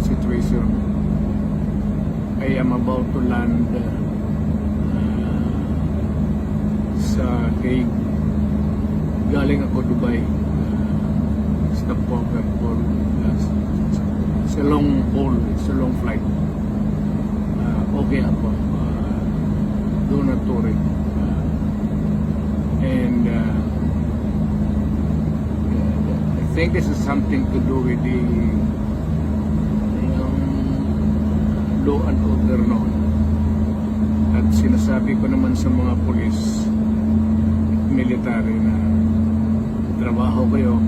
situation. I am about to land sa Hague. Galing ako Dubai. Stopover for it's a long haul, it's a long flight. Okay ako. Do not worry. And I think this is something to do with the law and order noon. At sinasabi ko naman sa mga pulis, military na trabaho kayo,